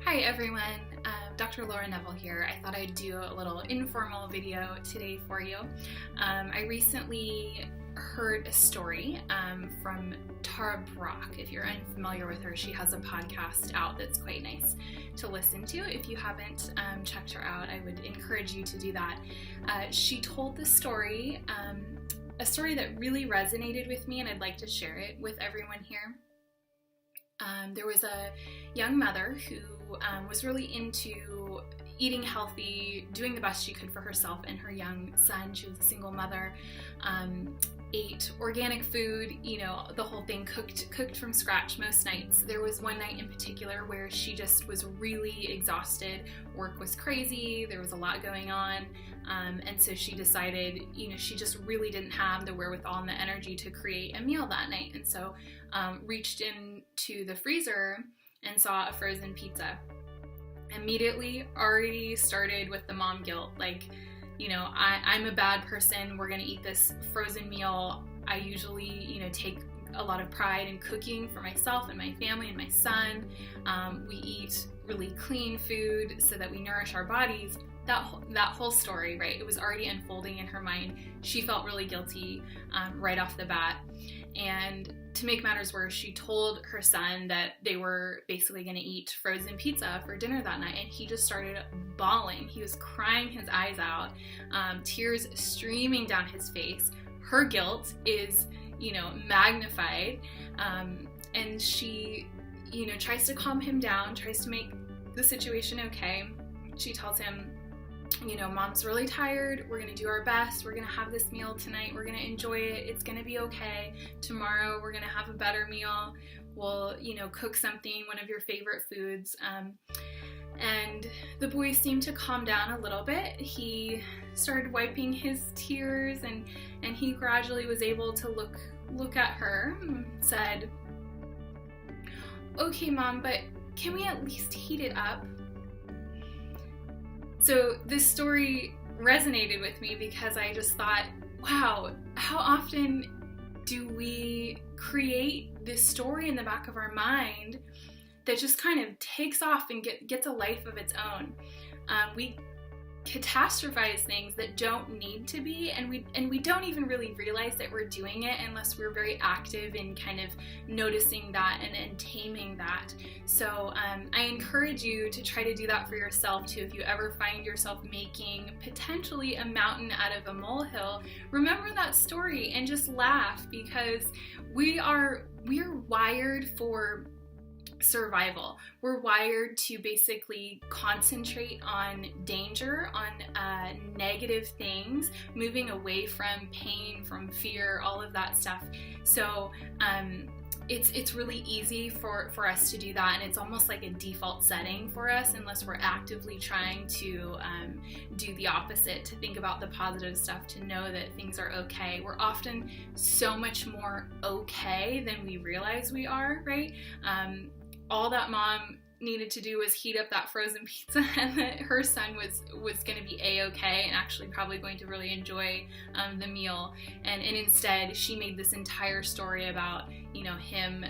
Hi everyone, Dr. Laura Neville here. I thought I'd do a little informal video today for you. I recently heard a story from Tara Brock. If you're unfamiliar with her, she has a podcast out that's quite nice to listen to. If you haven't checked her out, I would encourage you to do that. She told the story, a story that really resonated with me, and I'd like to share it with everyone here. There was a young mother who was really into eating healthy, doing the best she could for herself and her young son. She was a single mother, ate organic food, the whole thing, cooked from scratch most nights. There was one night in particular where she just was really exhausted. Work was crazy, there was a lot going on, and so she decided, she just really didn't have the wherewithal and the energy to create a meal that night, and so reached into the freezer and saw a frozen pizza. Immediately already started with the mom guilt, I'm a bad person, we're gonna eat this frozen meal. I usually, take a lot of pride in cooking for myself and my family and my son. We eat really clean food so that we nourish our bodies. That whole story, right? It was already unfolding in her mind. She felt really guilty right off the bat. And to make matters worse, she told her son that they were basically going to eat frozen pizza for dinner that night, and he just started bawling. He was crying his eyes out, tears streaming down his face. Her guilt is, magnified, and she, tries to calm him down, tries to make the situation okay. She tells him, Mom's really tired, we're gonna do our best, we're gonna have this meal tonight, we're gonna enjoy it, it's gonna be okay. Tomorrow we're gonna have a better meal, we'll, cook something, one of your favorite foods. And the boy seemed to calm down a little bit. He started wiping his tears, and he gradually was able to look at her and said, "Okay, Mom, but can we at least heat it up?" So this story resonated with me because I just thought, wow, how often do we create this story in the back of our mind that just kind of takes off and gets a life of its own? We catastrophize things that don't need to be, and we don't even really realize that we're doing it unless we're very active in kind of noticing that and taming that. So I encourage you to try to do that for yourself too. If you ever find yourself making potentially a mountain out of a molehill, remember that story and just laugh, because we're wired for survival. We're wired to basically concentrate on danger, on negative things, moving away from pain, from fear, all of that stuff. So it's really easy for us to do that, and it's almost like a default setting for us unless we're actively trying to do the opposite, to think about the positive stuff, to know that things are okay. We're often so much more okay than we realize we are, right? All that mom needed to do was heat up that frozen pizza, and that her son was going to be a-okay and actually probably going to really enjoy the meal. And instead, she made this entire story about, him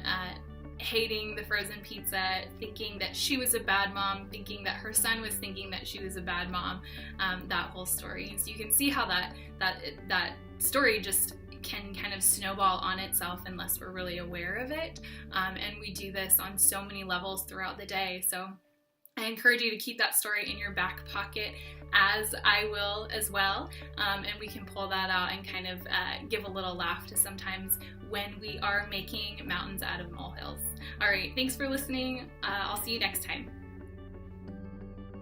hating the frozen pizza, thinking that she was a bad mom, thinking that her son was thinking that she was a bad mom, that whole story. So you can see how that story just can kind of snowball on itself unless we're really aware of it, and we do this on so many levels throughout the day. So I encourage you to keep that story in your back pocket, as I will as well, and we can pull that out and kind of give a little laugh to sometimes when we are making mountains out of molehills. All right, thanks for listening. I'll see you next time.